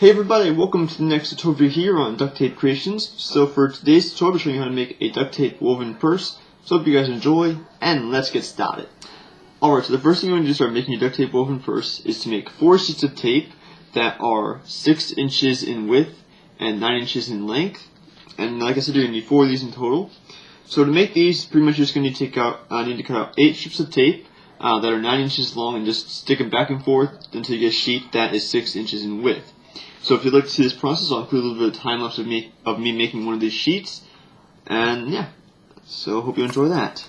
Hey everybody, welcome to the next tutorial here on Duct Tape Creations. So for today's tutorial, I'll be showing you how to make a duct tape woven purse. So hope you guys enjoy, and let's get started. Alright, so the first thing you want to do to start making your duct tape woven purse is to make 4 sheets of tape that are 6 inches in width and 9 inches in length. And like I said, you're going to need 4 of these in total. So to make these, pretty much you're just going to need to cut out 8 strips of tape that are 9 inches long and just stick them back and forth until you get a sheet that is 6 inches in width. So if you'd like to see this process, I'll include a little bit of time lapse of me making one of these sheets. And yeah, so hope you enjoy that.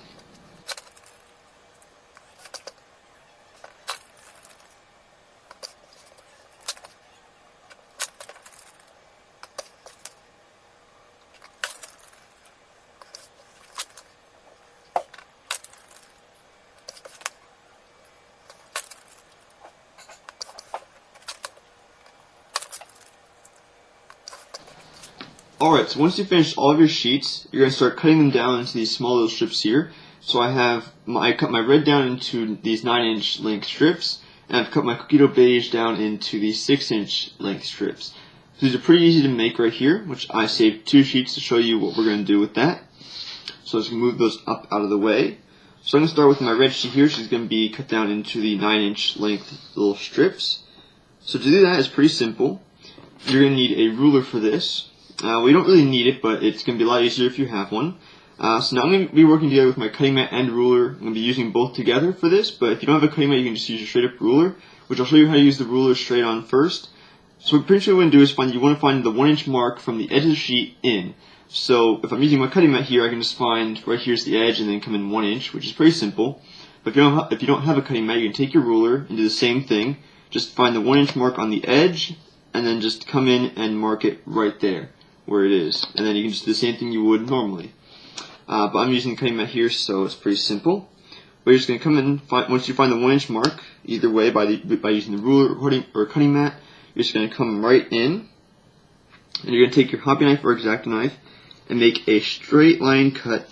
Alright, so once you finish all of your sheets, you're going to start cutting them down into these small little strips here. So I cut my red down into these 9-inch length strips, and I've cut my cookie dough beige down into these 6-inch length strips. So these are pretty easy to make right here, which I saved 2 sheets to show you what we're going to do with that. So I'm just going to move those up out of the way. So I'm going to start with my red sheet here. She's going to be cut down into the 9-inch length little strips. So to do that is pretty simple. You're going to need a ruler for this. We don't really need it, but it's going to be a lot easier if you have one. So now I'm going to be working together with my cutting mat and ruler. I'm going to be using both together for this, but if you don't have a cutting mat, you can just use your straight up ruler, which I'll show you how to use the ruler straight on first. So what pretty much what we're going to do is you want to find the 1-inch mark from the edge of the sheet in. So if I'm using my cutting mat here, I can just find right here's the edge and then come in 1 inch, which is pretty simple. But if you don't have a cutting mat, you can take your ruler and do the same thing. Just find the 1-inch mark on the edge, and then just come in and mark it right there where it is, and then you can just do the same thing you would normally. But I'm using the cutting mat here, so it's pretty simple. But you're just going to come in, once you find the 1-inch mark, either way by using the ruler or cutting mat, you're just going to come right in, and you're going to take your hobby knife or X-Acto knife and make a straight line cut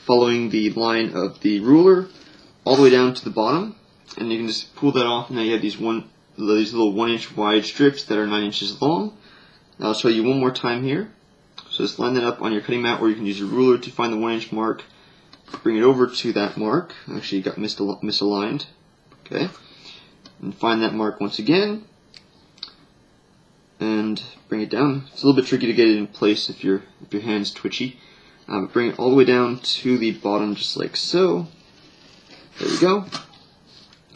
following the line of the ruler all the way down to the bottom, and you can just pull that off, and now you have these little 1-inch wide strips that are 9 inches long. Now I'll show you one more time here. So just line that up on your cutting mat, or you can use your ruler to find the 1-inch mark. Bring it over to that mark. Actually, it got misaligned. Okay. And find that mark once again. And bring it down. It's a little bit tricky to get it in place if your hand's twitchy. But bring it all the way down to the bottom, just like so. There we go.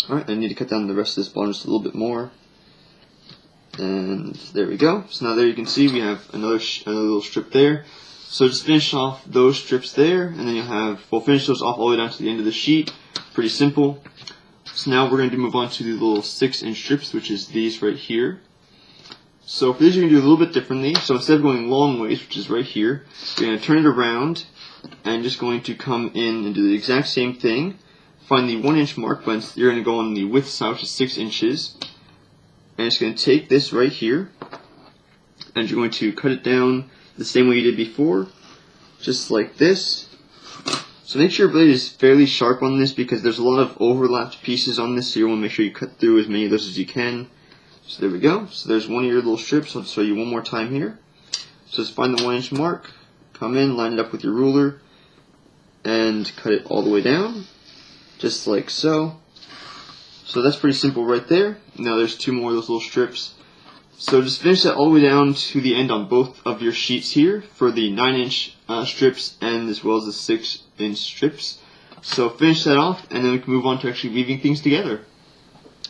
Alright, I need to cut down the rest of this bottom just a little bit more. And there we go. So now there you can see we have another little strip there. So just finish off those strips there, and then we'll finish those off all the way down to the end of the sheet. Pretty simple. So now we're going to move on to the little 6-inch strips, which is these right here. So for these you're going to do a little bit differently. So instead of going long ways, which is right here, you're going to turn it around and just going to come in and do the exact same thing. Find the 1-inch mark, but you're going to go on the width side, which is 6 inches. And it's going to take this right here, and you're going to cut it down the same way you did before, just like this. So make sure your blade is fairly sharp on this, because there's a lot of overlapped pieces on this, so you want to make sure you cut through as many of those as you can. So there we go. So there's one of your little strips. I'll show you one more time here. So just find the 1-inch mark, come in, line it up with your ruler, and cut it all the way down, just like so. So that's pretty simple right there. Now there's 2 more of those little strips. So just finish that all the way down to the end on both of your sheets here for the 9-inch strips and as well as the 6-inch strips. So finish that off, and then we can move on to actually weaving things together.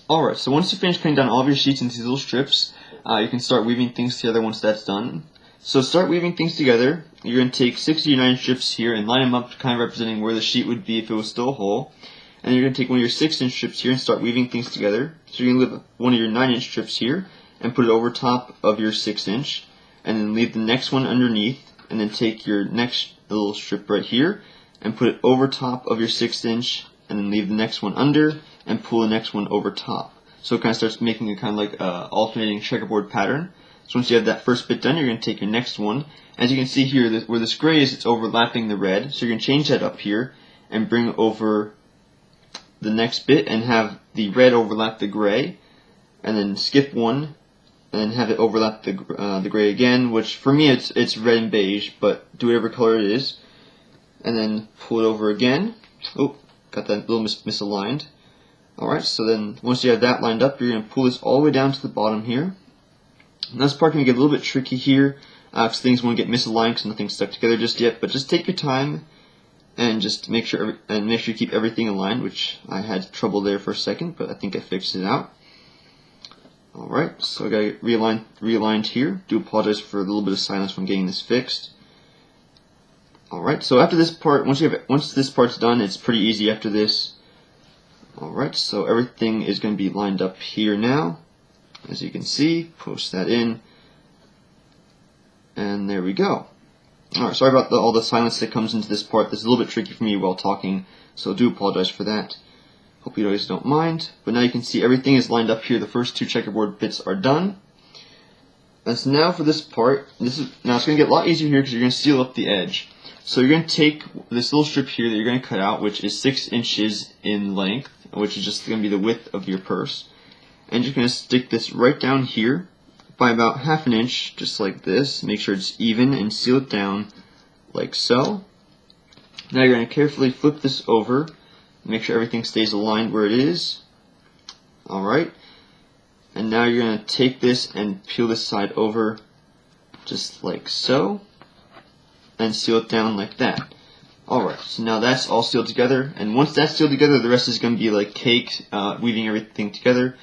Alright, so once you finish cutting down all of your sheets into these little strips, you can start weaving things together once that's done. So start weaving things together. You're going to take 6 of your 9 strips here and line them up, kind of representing where the sheet would be if it was still whole. And you're going to take one of your 6-inch strips here and start weaving things together. So you're going to leave one of your 9-inch strips here and put it over top of your 6-inch, and then leave the next one underneath, and then take your next little strip right here and put it over top of your 6-inch, and then leave the next one under and pull the next one over top. So it kind of starts making a kind of like alternating checkerboard pattern. So once you have that first bit done, you're going to take your next one. As you can see here, where this gray is, it's overlapping the red. So you're going to change that up here and bring over the next bit and have the red overlap the gray, and then skip one and have it overlap the gray again, which for me it's red and beige, but do whatever color it is. And then pull it over again. Oh, got that little misaligned. Alright, so then once you have that lined up, you're going to pull this all the way down to the bottom here. And this part can get a little bit tricky here, because things won't get misaligned because nothing's stuck together just yet, but just take your time and just make sure you keep everything aligned, which I had trouble there for a second, but I think I fixed it out. Alright, so I got it realigned here. Do apologize for a little bit of silence when getting this fixed. Alright, so after this part, once this part's done, it's pretty easy after this. Alright, so everything is going to be lined up here now. As you can see, post that in. And there we go. Alright, sorry about all the silence that comes into this part. This is a little bit tricky for me while talking, so I do apologize for that. Hope you guys don't mind. But now you can see everything is lined up here. The first two checkerboard bits are done. And so now for this part, now it's going to get a lot easier here because you're going to seal up the edge. So you're going to take this little strip here that you're going to cut out, which is 6 inches in length, which is just going to be the width of your purse. And you're going to stick this right down here by about 1/2 inch, just like this. Make sure it's even and seal it down like so. Now you're going to carefully flip this over. Make sure everything stays aligned where it is. Alright. And now you're going to take this and peel this side over just like so. And seal it down like that. Alright, so now that's all sealed together. And once that's sealed together, the rest is going to be like cake, weaving everything together.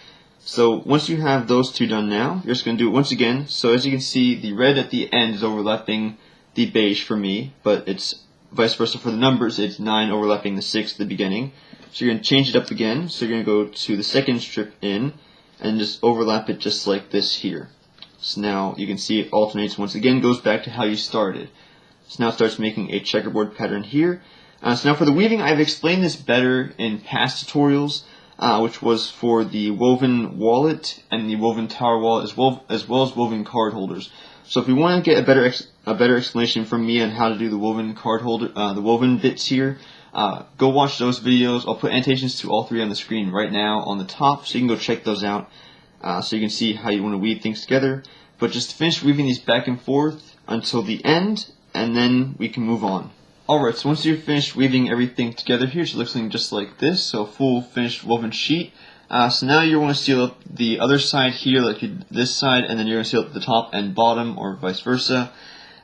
So once you have those two done now, you're just going to do it once again. So as you can see, the red at the end is overlapping the beige for me, but it's vice versa for the numbers. It's 9 overlapping the 6 at the beginning. So you're going to change it up again. So you're going to go to the second strip in and just overlap it just like this here. So now you can see it alternates once again, goes back to how you started. So now it starts making a checkerboard pattern here. So now for the weaving, I've explained this better in past tutorials, which was for the woven wallet and the woven tower wallet, as well as woven card holders. So if you want to get a better explanation from me on how to do the woven card holder, the woven bits here, go watch those videos. I'll put annotations to all three on the screen right now on the top, so you can go check those out, so you can see how you want to weave things together. But just finish weaving these back and forth until the end, and then we can move on. Alright, so once you've finished weaving everything together here, so it looks just like this, so a full finished woven sheet. So now you want to seal up the other side here, like this side, and then you're going to seal up the top and bottom, or vice versa.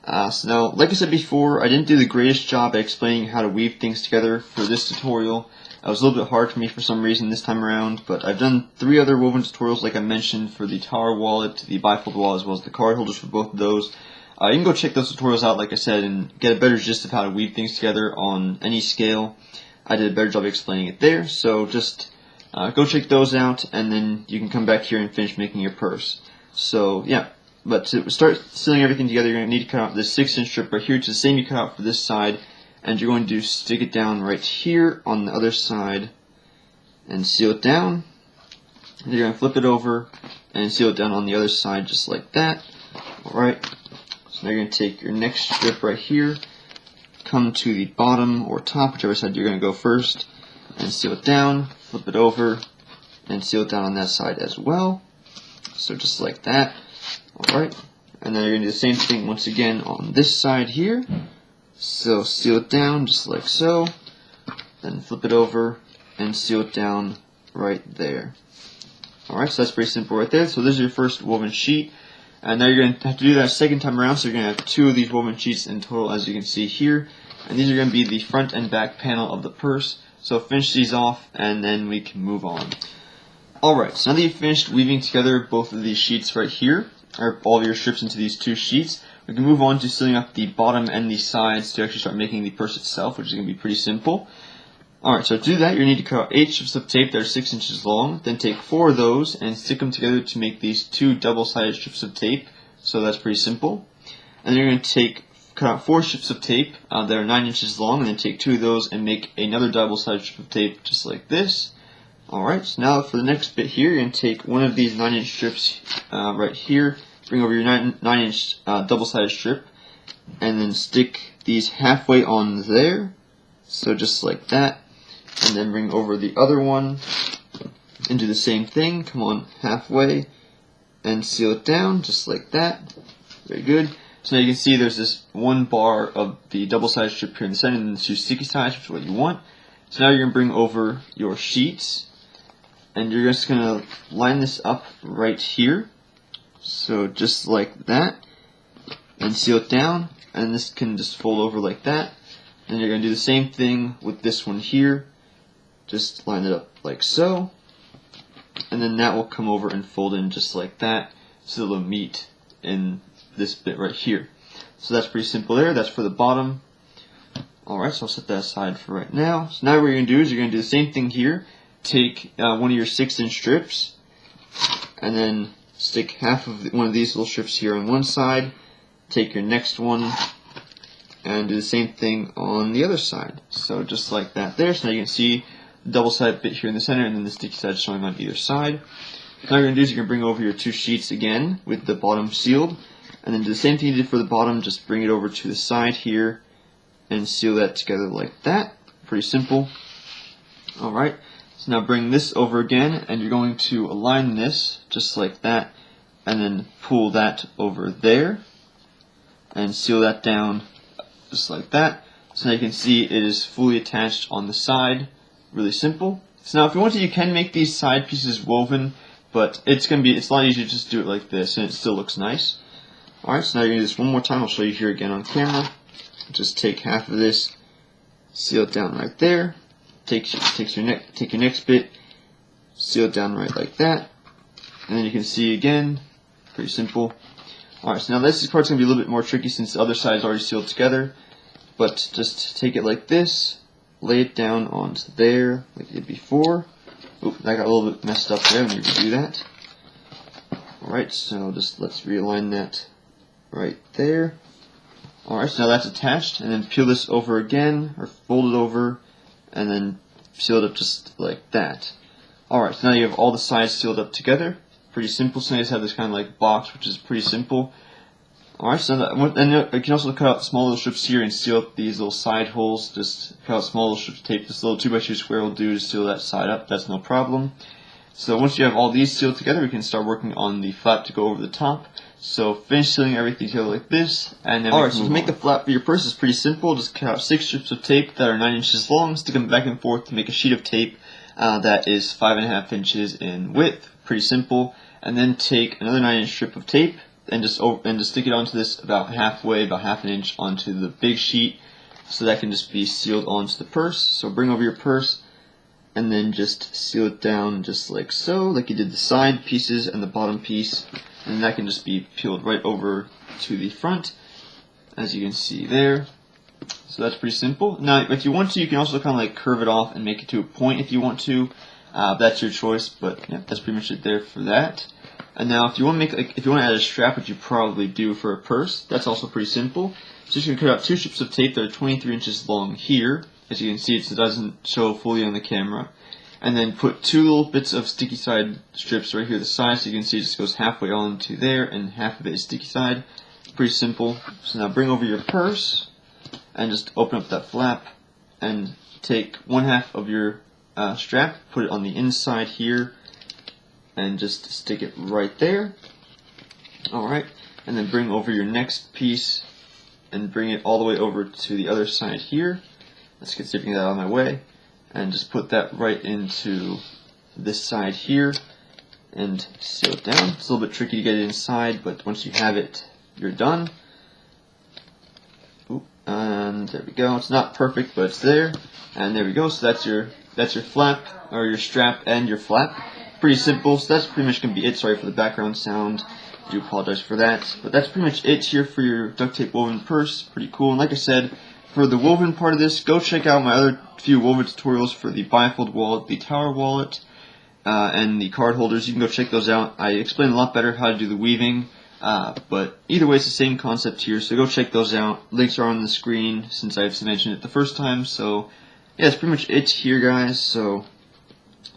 So now, like I said before, I didn't do the greatest job at explaining how to weave things together for this tutorial. It was a little bit hard for me for some reason this time around, but I've done 3 other woven tutorials like I mentioned for the tower wallet, the bifold wallet, as well as the card holders for both of those. You can go check those tutorials out, like I said, and get a better gist of how to weave things together on any scale. I did a better job explaining it there, so just go check those out, and then you can come back here and finish making your purse. So, yeah, but to start sealing everything together, you're going to need to cut out this 6-inch strip right here. It's the same you cut out for this side, and you're going to stick it down right here on the other side and seal it down. And you're going to flip it over and seal it down on the other side just like that. Alright. So now you're going to take your next strip right here, come to the bottom or top, whichever side you're going to go first, and seal it down, flip it over, and seal it down on that side as well. So just like that. Alright, and then you're going to do the same thing once again on this side here. So seal it down just like so, then flip it over, and seal it down right there. Alright, so that's pretty simple right there. So this is your first woven sheet. And now you're going to have to do that a second time around, so you're going to have 2 of these woven sheets in total, as you can see here. And these are going to be the front and back panel of the purse. So finish these off, and then we can move on. Alright, so now that you've finished weaving together both of these sheets right here, or all of your strips into these 2 sheets, we can move on to sealing up the bottom and the sides to actually start making the purse itself, which is going to be pretty simple. Alright, so to do that, you need to cut out 8 strips of tape that are 6 inches long, then take 4 of those and stick them together to make these 2 double-sided strips of tape, so that's pretty simple. And then you're going to cut out 4 strips of tape that are 9 inches long, and then take 2 of those and make another double-sided strip of tape just like this. Alright, so now for the next bit here, you're going to take one of these 9-inch strips right here, bring over your 9-inch double-sided strip, and then stick these halfway on there, so just like that. And then bring over the other one and do the same thing. Come on halfway and seal it down just like that. Very good. So now you can see there's this one bar of the double-sided strip here in the center and the two sticky sides, which is what you want. So now you're going to bring over your sheets and you're just going to line this up right here. So just like that, and seal it down, and this can just fold over like that. And you're going to do the same thing with this one here. Just line it up like so, and then that will come over and fold in just like that, so it'll meet in this bit right here. So that's pretty simple there. That's for the bottom. Alright, so I'll set that aside for right now. So now what you're going to do is you're going to do the same thing here. Take one of your 6-inch strips, and then stick half of one of these little strips here on one side. Take your next one, and do the same thing on the other side. So just like that there. So now you can see the double-sided bit here in the center, and then the sticky side showing on either side. Now what you're going to do is you're going to bring over your 2 sheets again with the bottom sealed, and then do the same thing you did for the bottom, just bring it over to the side here, and seal that together like that. Pretty simple. Alright, so now bring this over again, and you're going to align this just like that, and then pull that over there, and seal that down just like that. So now you can see it is fully attached on the side. Really simple. So now if you want to, you can make these side pieces woven, but it's a lot easier to just do it like this, and it still looks nice. Alright, so now you're going to do this one more time. I'll show you here again on camera. Just take half of this, seal it down right there. Take your next bit, seal it down right like that, and then you can see again, pretty simple. Alright, so now this part's going to be a little bit more tricky since the other side is already sealed together, but just take it like this, lay it down onto there like you did before. Oop, that got a little bit messed up there when you do that. Alright, so just let's realign that right there. Alright, so now that's attached, and then peel this over again, or fold it over, and then seal it up just like that. Alright, so now you have all the sides sealed up together. Pretty simple. So now you just have this kind of like box, which is pretty simple. Alright, so and you can also cut out small little strips here and seal up these little side holes. Just cut out small little strips of tape. This little 2x2 square will do to seal that side up. That's no problem. So once you have all these sealed together, we can start working on the flap to go over the top. So finish sealing everything together like this, and then alright, so to make the flap for your purse is pretty simple. Just cut out 6 strips of tape that are 9 inches long, stick them back and forth to make a sheet of tape that is 5.5 inches in width. Pretty simple. And then take another 9-inch strip of tape and just stick it onto this about halfway, about half an inch onto the big sheet, so that can just be sealed onto the purse. So bring over your purse, and then just seal it down just like so, like you did the side pieces and the bottom piece. And that can just be peeled right over to the front, as you can see there. So that's pretty simple. Now, if you want to, you can also kind of like curve it off and make it to a point if you want to. That's your choice, but yeah, that's pretty much it there for that. And now, if you want to add a strap, which you probably do for a purse, that's also pretty simple. So you're going to cut out 2 strips of tape that are 23 inches long here. As you can see, it doesn't show fully on the camera. And then put 2 little bits of sticky side strips right here at the side, so you can see it just goes halfway onto there, and half of it is sticky side. Pretty simple. So now bring over your purse, and just open up that flap, and take 1/2 of your strap, put it on the inside here, and just stick it right there. Alright, and then bring over your next piece, and bring it all the way over to the other side here. Let's get that out of my way. And just put that right into this side here and seal it down. It's a little bit tricky to get it inside, but once you have it, you're done. Ooh, and there we go. It's not perfect, but it's there. And there we go. So that's your flap, or your strap and your flap. Pretty simple. So that's pretty much going to be it. Sorry for the background sound. I do apologize for that. But that's pretty much it here for your duct tape woven purse. Pretty cool. And like I said, for the woven part of this, go check out my other few woven tutorials for the bifold wallet, the tower wallet, and the card holders. You can go check those out. I explain a lot better how to do the weaving, but either way it's the same concept here, so go check those out. Links are on the screen since I've mentioned it the first time. So yeah, that's pretty much it here, guys. So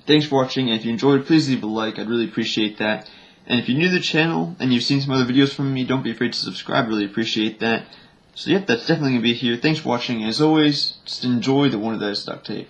thanks for watching, and if you enjoyed, please leave a like. I'd really appreciate that. And if you're new to the channel and you've seen some other videos from me, don't be afraid to subscribe. I really appreciate that. So yep, that's definitely going to be here. Thanks for watching. As always, just enjoy the one that is duct tape.